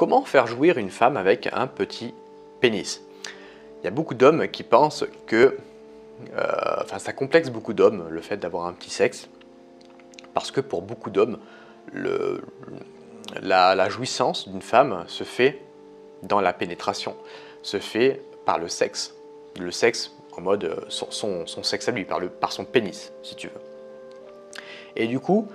Comment faire jouir une femme avec un petit pénis? Il y a beaucoup d'hommes qui pensent que, ça complexe beaucoup d'hommes le fait d'avoir un petit sexe, parce que pour beaucoup d'hommes, la jouissance d'une femme se fait dans la pénétration, se fait par le sexe en mode son sexe à lui, par son pénis, si tu veux. Et du coup,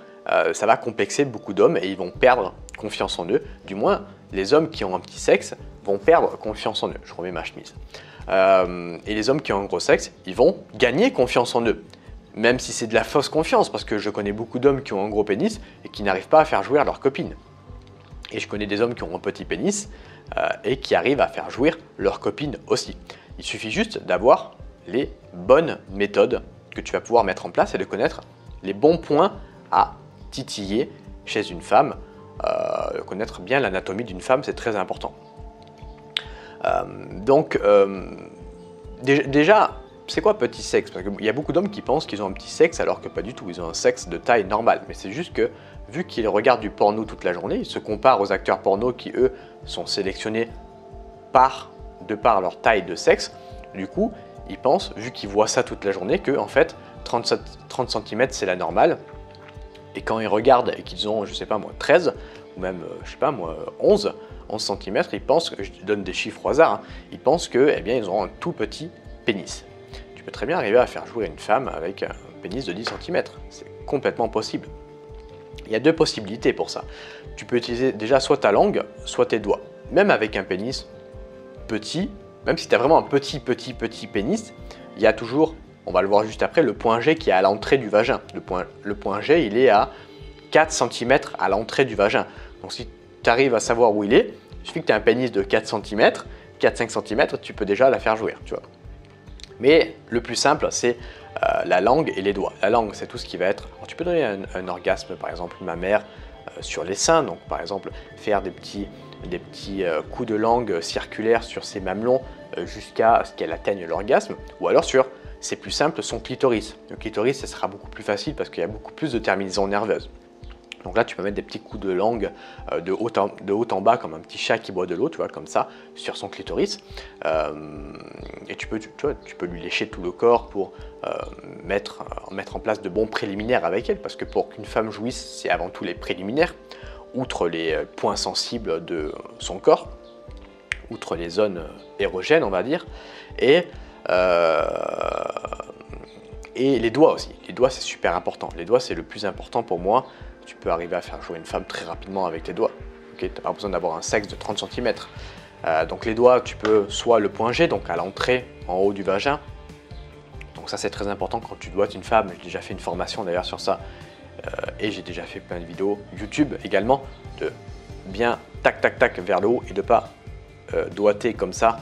ça va complexer beaucoup d'hommes et ils vont perdre confiance en eux. Du moins, les hommes qui ont un petit sexe vont perdre confiance en eux. Je remets ma chemise. Et les hommes qui ont un gros sexe, ils vont gagner confiance en eux. Même si c'est de la fausse confiance, parce que je connais beaucoup d'hommes qui ont un gros pénis et qui n'arrivent pas à faire jouir leur copine. Et je connais des hommes qui ont un petit pénis et qui arrivent à faire jouir leur copine aussi. Il suffit juste d'avoir les bonnes méthodes que tu vas pouvoir mettre en place et de connaître les bons points à titiller chez une femme. Connaître bien l'anatomie d'une femme, c'est très important. Déjà, c'est quoi petit sexe? Parce qu'il y a beaucoup d'hommes qui pensent qu'ils ont un petit sexe alors que pas du tout, ils ont un sexe de taille normale. Mais c'est juste que, vu qu'ils regardent du porno toute la journée, ils se comparent aux acteurs porno qui, eux, sont sélectionnés de par leur taille de sexe. Du coup, ils pensent, vu qu'ils voient ça toute la journée, que en fait, 30 cm c'est la normale. Et quand ils regardent et qu'ils ont, je sais pas moi, 13, ou même, je sais pas moi, 11 cm, ils pensent, je donne des chiffres au hasard, hein, ils pensent que, eh bien, ils auront un tout petit pénis. Tu peux très bien arriver à faire jouer une femme avec un pénis de 10 cm. C'est complètement possible. Il y a deux possibilités pour ça. Tu peux utiliser déjà soit ta langue, soit tes doigts. Même avec un pénis petit, même si tu as vraiment un petit pénis, il y a toujours, on va le voir juste après, le point G qui est à l'entrée du vagin. Le point G, il est à 4 cm à l'entrée du vagin. Donc si tu arrives à savoir où il est, il suffit que tu aies un pénis de 4 cm, 4-5 cm, tu peux déjà la faire jouir, tu vois. Mais le plus simple, c'est la langue et les doigts. La langue, c'est tout ce qui va être... Alors, tu peux donner un orgasme, par exemple, mammaire sur les seins. Donc, par exemple, faire des petits coups de langue circulaires sur ses mamelons jusqu'à ce qu'elle atteigne l'orgasme. Ou alors sur, c'est plus simple, son clitoris. Le clitoris, ça sera beaucoup plus facile parce qu'il y a beaucoup plus de terminaisons nerveuses. Donc là, tu peux mettre des petits coups de langue de haut en bas, comme un petit chat qui boit de l'eau, tu vois, comme ça, sur son clitoris. Et tu peux lui lécher tout le corps pour mettre en place de bons préliminaires avec elle, parce que pour qu'une femme jouisse, c'est avant tout les préliminaires, outre les points sensibles de son corps, outre les zones érogènes, on va dire, et les doigts aussi. Les doigts, c'est super important. Les doigts, c'est le plus important pour moi. Tu peux arriver à faire jouer une femme très rapidement avec les doigts. Okay, tu n'as pas besoin d'avoir un sexe de 30 cm. Donc les doigts, tu peux soit le point G, donc à l'entrée, en haut du vagin. Donc ça, c'est très important quand tu doigtes une femme. J'ai déjà fait une formation d'ailleurs sur ça. Et j'ai déjà fait plein de vidéos YouTube également, de bien tac vers le haut et de ne pas doigter comme ça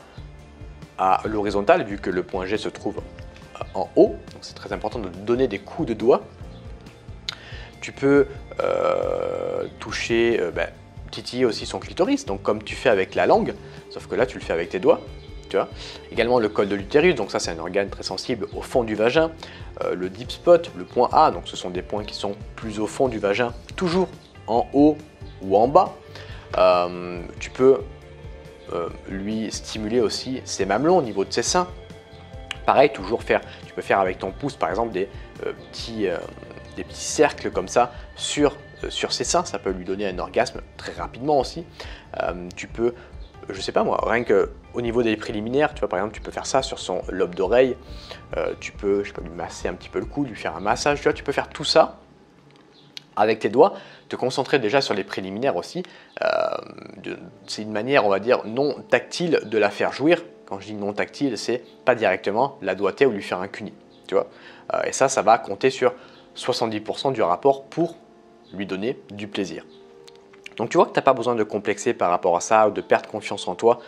à l'horizontale, vu que le point G se trouve en haut. Donc c'est très important de donner des coups de doigt. Tu peux toucher, titiller aussi son clitoris, donc comme tu fais avec la langue, sauf que là tu le fais avec tes doigts, tu vois. Également le col de l'utérus, donc ça c'est un organe très sensible au fond du vagin. Le deep spot, le point A, donc ce sont des points qui sont plus au fond du vagin, toujours en haut ou en bas. Tu peux lui stimuler aussi ses mamelons au niveau de ses seins. Pareil, tu peux faire avec ton pouce par exemple des petits cercles comme ça sur ses seins, ça peut lui donner un orgasme très rapidement aussi. Tu peux, je sais pas moi, rien qu'au niveau des préliminaires, tu vois, par exemple, tu peux faire ça sur son lobe d'oreille, tu peux, je sais pas, lui masser un petit peu le cou, lui faire un massage, tu vois, tu peux faire tout ça avec tes doigts, te concentrer déjà sur les préliminaires aussi. C'est une manière, on va dire, non tactile de la faire jouir. Quand je dis non tactile, c'est pas directement la doigter ou lui faire un cuni, tu vois. Et ça va compter sur 70% du rapport pour lui donner du plaisir. Donc tu vois que tu n'as pas besoin de complexer par rapport à ça ou de perdre confiance en toi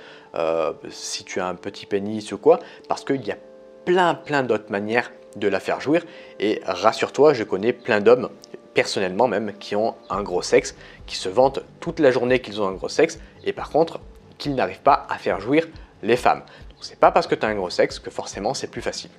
si tu as un petit pénis ou quoi, parce qu'il y a plein d'autres manières de la faire jouir. Et rassure-toi, je connais plein d'hommes, personnellement même, qui ont un gros sexe, qui se vantent toute la journée qu'ils ont un gros sexe et par contre qu'ils n'arrivent pas à faire jouir les femmes. Donc c'est pas parce que tu as un gros sexe que forcément c'est plus facile.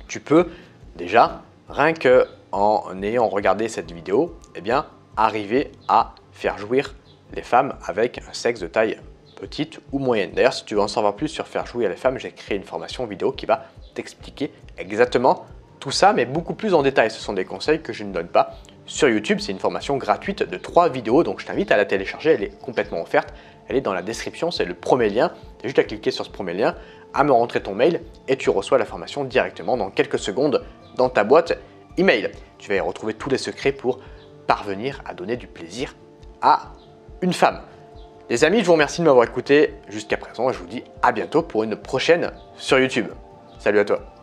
Tu peux déjà, rien qu'en ayant regardé cette vidéo, eh bien, arriver à faire jouir les femmes avec un sexe de taille petite ou moyenne. D'ailleurs, si tu veux en savoir plus sur faire jouir les femmes, j'ai créé une formation vidéo qui va t'expliquer exactement tout ça, mais beaucoup plus en détail. Ce sont des conseils que je ne donne pas sur YouTube. C'est une formation gratuite de 3 vidéos, donc je t'invite à la télécharger, elle est complètement offerte. Elle est dans la description, c'est le premier lien. Tu as juste à cliquer sur ce premier lien, à me rentrer ton mail et tu reçois la formation directement dans quelques secondes dans ta boîte email. Tu vas y retrouver tous les secrets pour parvenir à donner du plaisir à une femme. Les amis, je vous remercie de m'avoir écouté jusqu'à présent et je vous dis à bientôt pour une prochaine sur YouTube. Salut à toi.